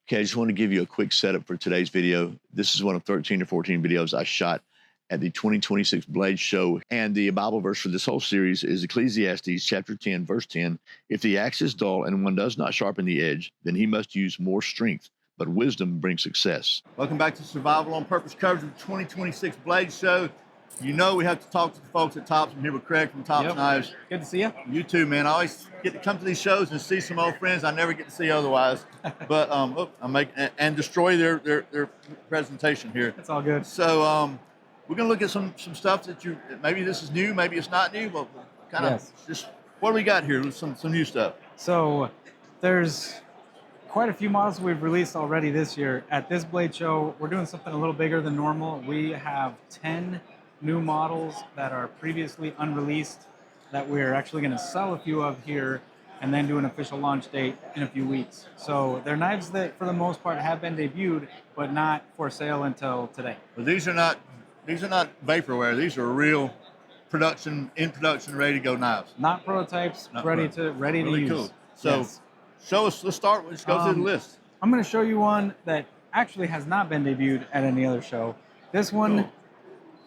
Okay, I just want to give you a quick setup for today's video. This is one of 13 or 14 videos I shot at the 2026 Blade Show. And the Bible verse for this whole series is Ecclesiastes chapter 10, verse 10. If the axe is dull and one does not sharpen the edge, then he must use more strength, but wisdom brings success. Welcome back to Survival on Purpose coverage of the 2026 Blade Show. You know we have to talk to the folks at Tops. I'm here with Craig from Tops Knives. Good to see you. You too, man. I always get to come to these shows and see some old friends I never get to see otherwise. But I'm making and destroy their presentation here. It's all good. So we're gonna look at some stuff that you maybe this is new, maybe it's not new, but kind of just what do we got here? Some new stuff. So there's quite a few models we've released already this year. At this Blade Show, we're doing something a little bigger than normal. We have 10 new models that are previously unreleased that we're actually going to sell a few of here and then do an official launch date in a few weeks. So they're knives that for the most part have been debuted, but not for sale until today. But these are not vaporware. These are real production, ready to go knives. Not prototypes, ready to really use. Cool. So show us, let's go through the list. I'm going to show you one that actually has not been debuted at any other show. This one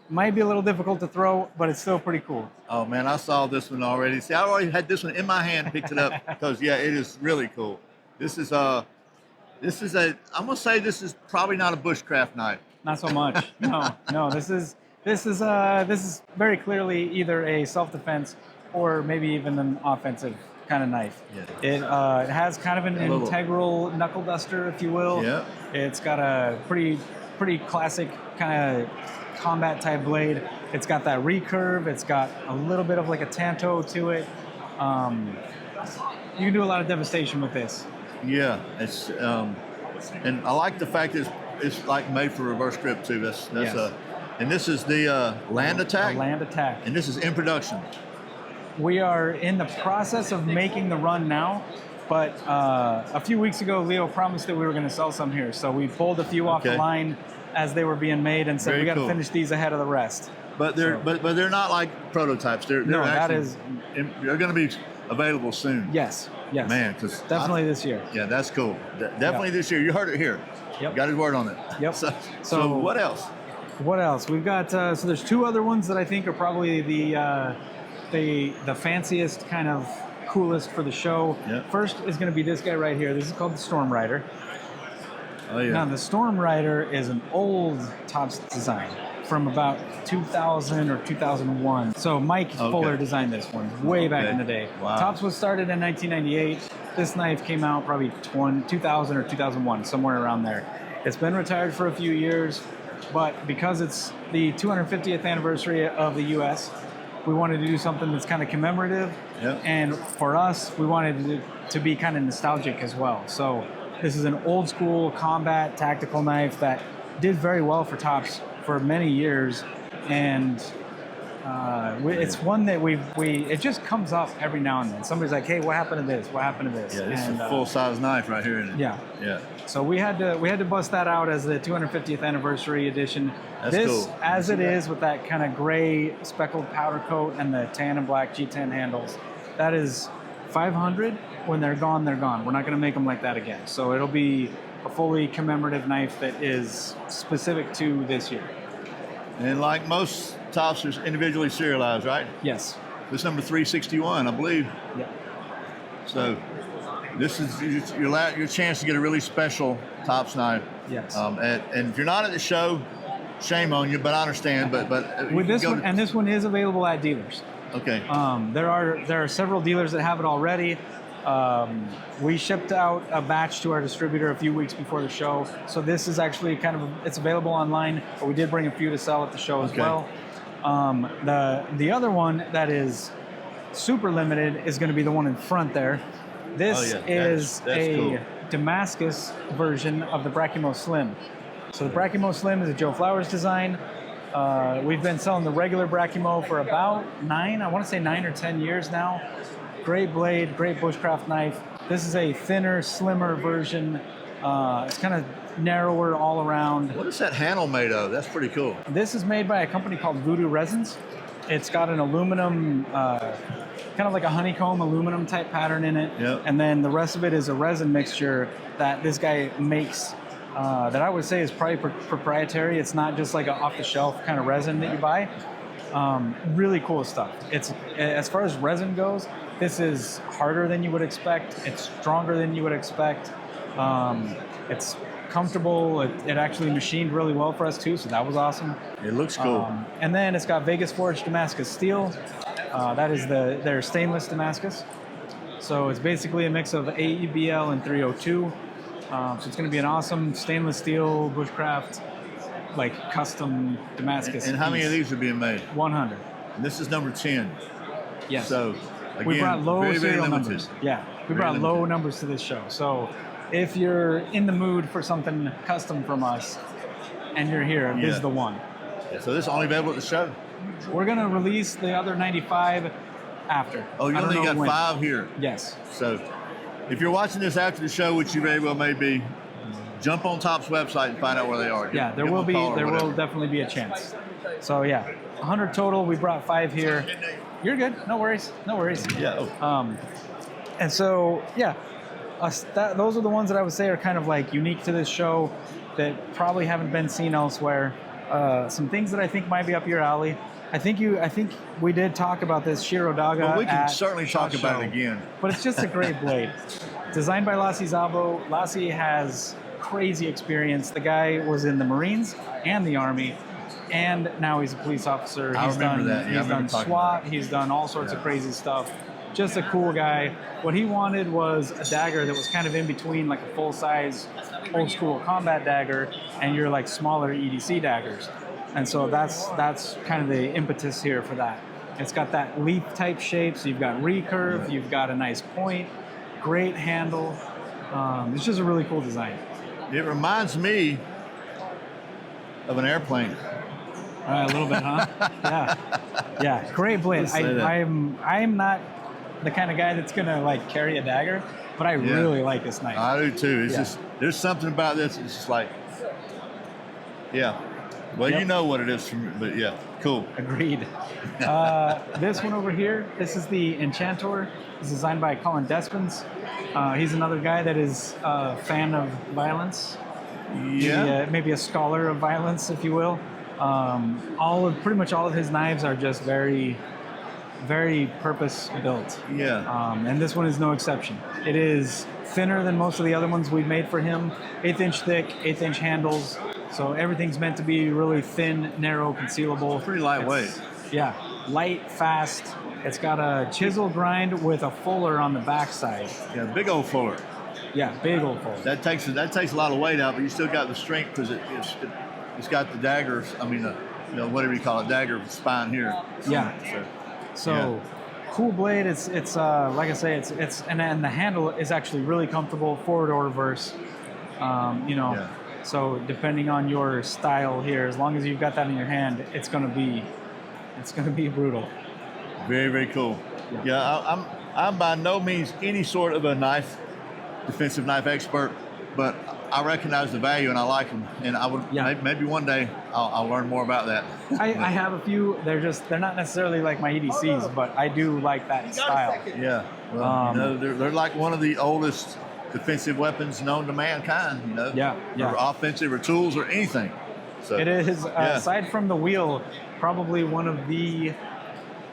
might be a little difficult to throw, but it's still pretty cool. Oh man, I saw this one already. See, I already had this one in my hand, picked it up because yeah, it is really cool. This is I'm gonna say this is probably not a bushcraft knife. Not so much. No. This is very clearly either a self-defense or maybe even an offensive kind of knife. Yeah. It has kind of an integral knuckle duster, if you will. Yeah. It's got a pretty classic kind of combat type blade. It's got that recurve. It's got a little bit of like a tanto to it. You can do a lot of devastation with this. Yeah, it's and I like the fact that it's like made for reverse grip too. And this is the Land Attack. The Land Attack. And this is in production. We are in the process of making the run now, but a few weeks ago, Leo promised that we were going to sell some here, so we pulled a few off the line as they were being made and said we got to finish these ahead of the rest. But they're not like prototypes. They're going to be available soon. Yes. Man, because definitely this year. Yeah, that's cool. Definitely this year. You heard it here. Yep. Got his word on it. Yep. So what else? What else? We've got so there's two other ones that I think are probably the fanciest, kind of coolest for the show. Yep. First is going to be this guy right here. This is called the Storm Rider. Oh yeah. Now the Storm Rider is an old Tops design from about 2000 or 2001. So Mike Fuller designed this one way back in the day. Wow. Tops was started in 1998. This knife came out probably 2000 or 2001, somewhere around there. It's been retired for a few years, but because it's the 250th anniversary of the U.S., we wanted to do something that's kind of commemorative. Yep. And for us, we wanted it to be kind of nostalgic as well. So this is an old school combat tactical knife that did very well for Tops for many years, and it's one that it just comes up every now and then. Somebody's like, "Hey, what happened to this? What happened to this?" Yeah, this is a full size knife right here. Isn't it? Yeah. So we had to bust that out as the 250th anniversary edition. That's cool. As it is with that kind of gray speckled powder coat and the tan and black G10 handles. That is $500. When they're gone, they're gone. We're not going to make them like that again. So it'll be a fully commemorative knife that is specific to this year. And like most Tops, are individually serialized, right? Yes. This number 361, I believe. Yeah. So this is your chance to get a really special Tops knife. Yes. And if you're not at the show, shame on you, but I understand. But with this one, and this one is available at dealers. Okay. There are several dealers that have it already. We shipped out a batch to our distributor a few weeks before the show, so this is actually it's available online, but we did bring a few to sell at the show as well. The other one that is super limited is going to be the one in front there. This is a cool Damascus version of the Brachimo Slim. So the Brachimo Slim is a Joe Flowers design. We've been selling the regular Brachimo for about 9 or 10 years now. Great blade, great bushcraft knife. This is a thinner, slimmer version. It's kind of narrower all around. What is that handle made of? That's pretty cool. This is made by a company called Voodoo Resins. It's got an aluminum, kind of like a honeycomb aluminum type pattern in it. Yep. And then the rest of it is a resin mixture that this guy makes that I would say is probably proprietary. It's not just like an off-the-shelf kind of resin that you buy. Really cool stuff. It's, as far as resin goes, this is harder than you would expect. It's stronger than you would expect. It's comfortable. It actually machined really well for us too, so that was awesome. It looks cool. And then it's got Vegas forged Damascus steel. That is their stainless Damascus. So it's basically a mix of AEBL and 302. So it's going to be an awesome stainless steel bushcraft, like custom Damascus. And how many of these are being made? 100. And this is number 10. Yes. So again, we brought low very, very serial limited. numbers. Yeah, we Very brought low limited. numbers to this show. So if you're in the mood for something custom from us and you're here, this is the one. Yeah, so this is only available at the show. We're going to release the other 95 after. Oh, you I don't only know got when. 5 here. Yes. So if you're watching this after the show, which you very well may be, jump on Top's website and find out where they are. Yeah, there Give will them a call or there will whatever. definitely be a chance. So yeah, 100 total. We brought 5 here. You're good. No worries. No worries. Yeah. Oh. And so yeah, those are the ones that I would say are kind of like unique to this show that probably haven't been seen elsewhere. Some things that I think might be up your alley. I think we did talk about this Shirodaga. Well, we can at certainly talk SHOT about Show, it again. But it's just a great blade. Designed by Lassie Szabo. Lassie has crazy experience. The guy was in the Marines and the Army, and now he's a police officer. I remember that. Yeah, I He's remember done talking SWAT. about He's done all sorts of crazy stuff. Just a cool guy. What he wanted was a dagger that was kind of in between like a full-size old school combat dagger and your like smaller EDC daggers. And so that's kind of the impetus here for that. It's got that leaf type shape, so you've got recurve, you've got a nice point, great handle. It's just a really cool design. It reminds me of an airplane. A little bit, huh? Yeah, great blade. Let's say that. I'm not the kind of guy that's gonna like carry a dagger, but I really like this knife. I do too. It's Yeah. just, there's something about this. It's just like, yeah. Well, you know what it is from, but yeah, cool. Agreed. This one over here, this is the Enchantor. It's designed by Colin Despens. He's another guy that is a fan of violence. Yeah. Maybe a scholar of violence, if you will. Pretty much all of his knives are just very, very purpose built. Yeah. And this one is no exception. It is thinner than most of the other ones we've made for him. 1/8 inch thick, 1/8 inch handles. So everything's meant to be really thin, narrow, concealable. Pretty lightweight. Yeah, light, fast. It's got a chisel grind with a fuller on the backside. Yeah, big old fuller. Yeah, big old fuller. That takes a lot of weight out, but you still got the strength because it's got the daggers. I mean, whatever you call it, dagger spine here. Yeah. So cool blade. It's like I say, it's and the handle is actually really comfortable, forward or reverse. Yeah. So depending on your style here, as long as you've got that in your hand, it's gonna be brutal. Very, very cool. Yeah, I'm by no means any sort of a defensive knife expert, but I recognize the value and I like them. And I would maybe one day I'll learn more about that. I have a few. They're not necessarily like my EDCs, but I do like that style. Yeah. Well, they're like one of the oldest defensive weapons known to mankind. Yeah. Or offensive or tools or anything. So It is aside from the wheel, probably one of the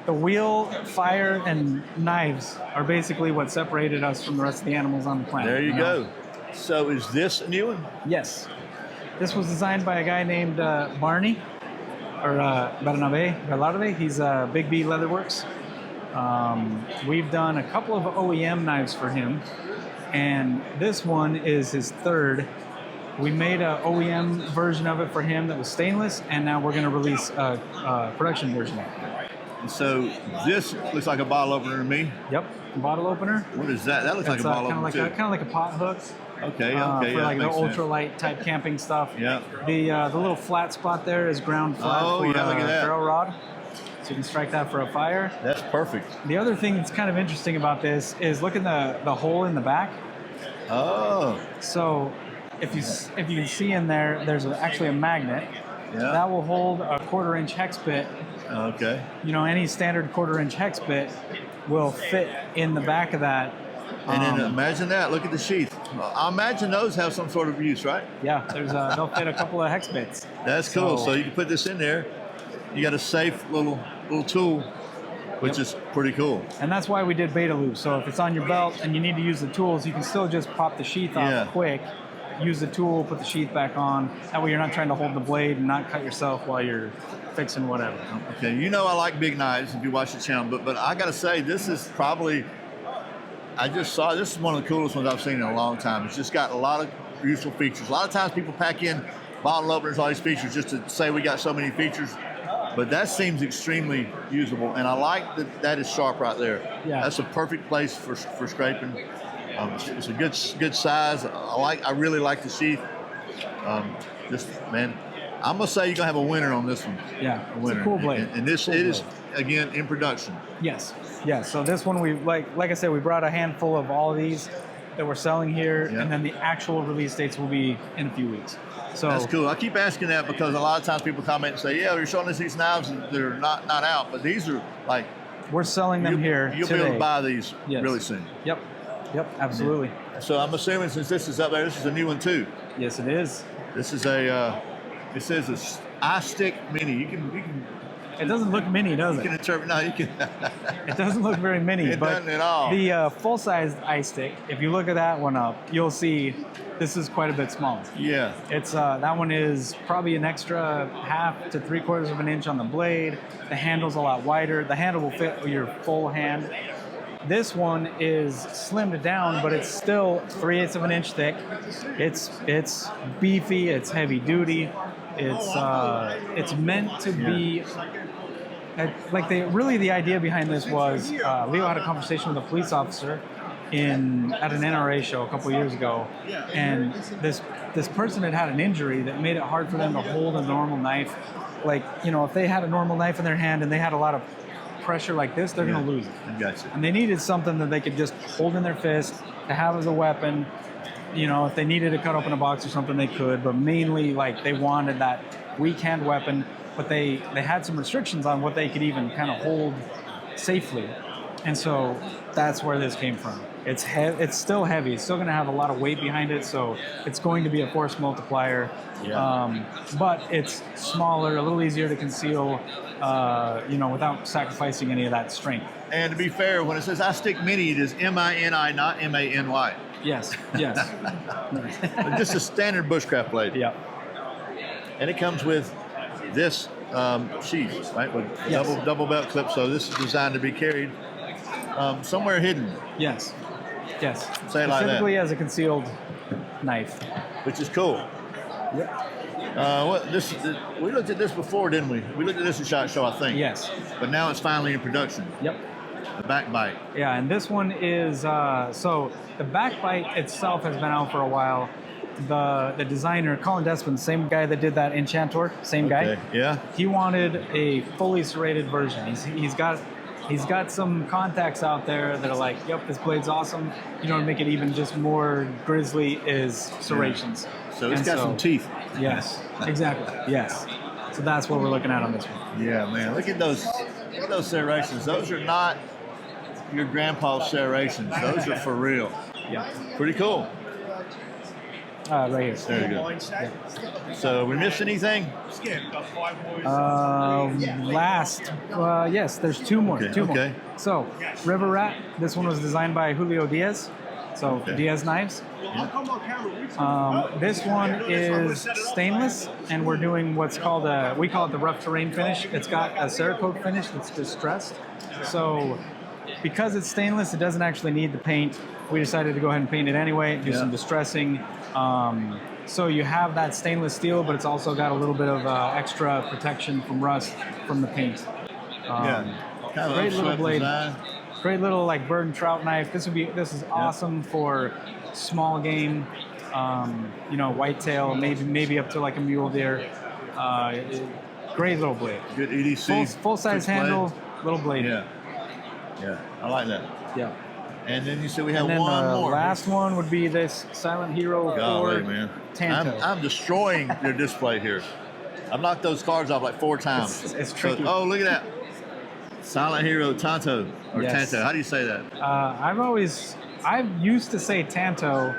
wheel, fire, and knives are basically what separated us from the rest of the animals on the planet. There you go. So is this a new one? Yes. This was designed by a guy named Barney, or Bernabe. He's Big B Leatherworks. We've done a couple of OEM knives for him, and this one is his third. We made an OEM version of it for him that was stainless, and now we're going to release a production version of it. And so this looks like a bottle opener to me. Yep, bottle opener. What is that? That looks like a bottle opener too. Kind of like a pot hook. Okay, For yeah, like the makes sense. ultralight type camping stuff. Yeah. The little flat spot there is ground flat Oh, for yeah, look at that. ferro rod. So you can strike that for a fire. That's perfect. The other thing that's kind of interesting about this is look at the hole in the back. Oh. So if you can see in there, there's actually a magnet. Yeah. That will hold a 1/4-inch hex bit. Okay. You know, any standard 1/4-inch hex bit will fit in the back of that. And then imagine that. Look at the sheath. I imagine those have some sort of use, right? Yeah, they'll fit a couple of hex bits. That's cool. So you can put this in there. You got a safe little tool, which is pretty cool. And that's why we did beta loop. So if it's on your belt and you need to use the tools, you can still just pop the sheath off quick, use the tool, put the sheath back on. That way you're not trying to hold the blade and not cut yourself while you're fixing whatever. Okay, you know I like big knives if you watch the channel, but I gotta say this is probably, this is one of the coolest ones I've seen in a long time. It's just got a lot of useful features. A lot of times people pack in bottle openers, all these features just to say we got so many features, but that seems extremely usable, and I like that is sharp right there. Yeah. That's a perfect place for scraping. It's a good size. I really like the sheath. Man, I'm gonna say you're gonna have a winner on this one. Yeah, a winner. It's a cool blade. And this cool it blade. is again in production. Yes. So this one we like I said, we brought a handful of all of these that we're selling here, and then the actual release dates will be in a few weeks. So that's cool. I keep asking that because a lot of times people comment and say, "Yeah, you're showing us these knives and they're not out," but these are like we're selling them here. You'll today. be able to buy these really soon. Yep, absolutely. So I'm assuming since this is up there, this is a new one too. Yes, it is. This is it says a iStick Mini. You can. It doesn't look mini, does it? You can interpret. No, you can. It doesn't look very mini. It but doesn't at all. The full-sized iStick, if you look at that one up, you'll see this is quite a bit smaller. Yeah. It's that one is probably an extra 1/2 to 3/4 of an inch on the blade. The handle's a lot wider. The handle will fit your full hand. This one is slimmed down, but it's still 3/8 of an inch thick. It's beefy. It's heavy duty. It's meant to be. The idea behind this was Leo had a conversation with a police officer at an NRA show a couple years ago, and this person had an injury that made it hard for them to hold a normal knife. Like, you know, if they had a normal knife in their hand and they had a lot of pressure like this, they're going to lose it. I gotcha. And they needed something that they could just hold in their fist to have as a weapon. You know, if they needed to cut open a box or something, they could, but mainly like they wanted that weak hand weapon, but they had some restrictions on what they could even kind of hold safely. And so that's where this came from. It's still heavy. It's still going to have a lot of weight behind it, so it's going to be a force multiplier. Yeah. But it's smaller, a little easier to conceal, without sacrificing any of that strength. And to be fair, when it says iStick Mini, it is M-I-N-I, not M-A-N-Y. Yes. Just a standard bushcraft blade. Yeah. And it comes with this sheath, right? With double belt clip. So this is designed to be carried somewhere hidden. Yes. Say it like that. Specifically as a concealed knife. Which is cool. We looked at this before, didn't we? We looked at this at SHOT Show, I think. Yes. But now it's finally in production. Yep. The Backbite. Yeah, and this one is so the Backbite itself has been out for a while. The designer, Colin Despin, same guy that did that Enchantor, same guy. Yeah. He wanted a fully serrated version. He's got some contacts out there that are like, yep, this blade's awesome. You know, to make it even just more grisly is serrations. So it's got some teeth. Yes, exactly. Yes. So that's what we're looking at on this one. Yeah, man. Look at those serrations. Those are not your grandpa's serrations. Those are for real. Yeah. Pretty cool. Right here. There you go. Yeah. So we missed anything? Yes, there's two more. Okay. Two more. So, River Rat. This one was designed by Julio Diaz. So Diaz knives. This one is stainless, and we're doing what's called we call it the rough terrain finish. It's got a Cerakote finish that's distressed. So because it's stainless, it doesn't actually need the paint. We decided to go ahead and paint it anyway, do some distressing. So you have that stainless steel, but it's also got a little bit of extra protection from rust from the paint. Kind of great little blade. Design. Great little like bird and trout knife. This is awesome for small game, whitetail, maybe up to like a mule deer. Great little blade. Good EDC. Full size handle, little blade. Yeah, I like that. Yeah. And then you said we have one more. The last one would be this Silent Hero 4 man. Tanto. I'm destroying your display here. I've knocked those cards off like 4 times. It's tricky. So, oh, look at that. Silent Hero Tanto, or Yes. Tanto. How do you say that? I used to say Tanto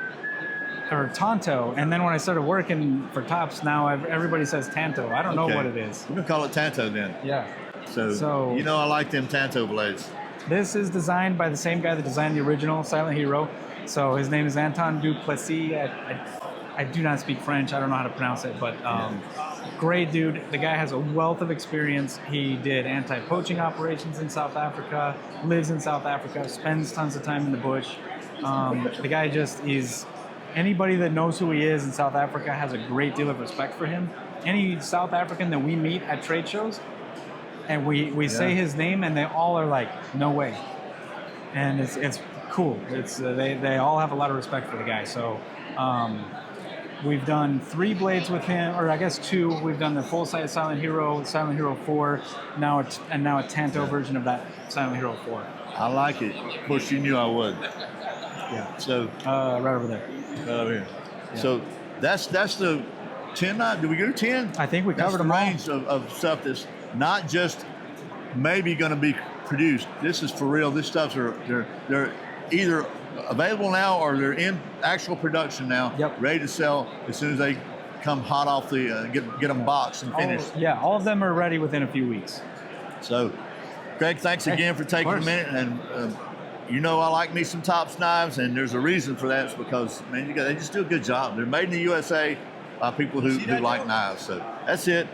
or Tonto, and then when I started working for Topps, now everybody says Tanto. I don't know what it is. We're going to call it Tanto then. Yeah. So, you know I like them Tanto blades. This is designed by the same guy that designed the original Silent Hero. So his name is Anton Duplessis. I do not speak French. I don't know how to pronounce it, but great dude. The guy has a wealth of experience. He did anti-poaching operations in South Africa, lives in South Africa, spends tons of time in the bush. The guy just is, anybody that knows who he is in South Africa has a great deal of respect for him. Any South African that we meet at trade shows, and we say his name, and they all are like, no way. And it's cool. It's they all have a lot of respect for the guy. So we've done 3 blades with him, or I guess 2. We've done the full-size Silent Hero 4, now a Tanto version of that Silent Hero 4. I like it. Of course, you knew I would. Yeah. So right over there. Right over here. Yeah. So that's the 10 knot. Did we go to 10? I think we That's covered the them all. range of stuff that's not just maybe going to be produced. This is for real. This stuff's they're either available now or they're in actual production now, ready to sell as soon as they come hot off the get them boxed and finished. All of them are ready within a few weeks. So, Greg, thanks again for taking a minute. And you know I like me some Topps knives, and there's a reason for that. It's because, man, they just do a good job. They're made in the USA by people who like knives. So that's it.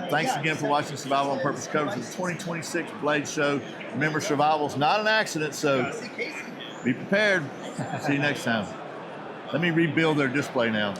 Thanks again for watching Survival on Purpose coverage of the 2026 Blade Show. Remember, survival's not an accident, so be prepared. See you next time. Let me rebuild their display now.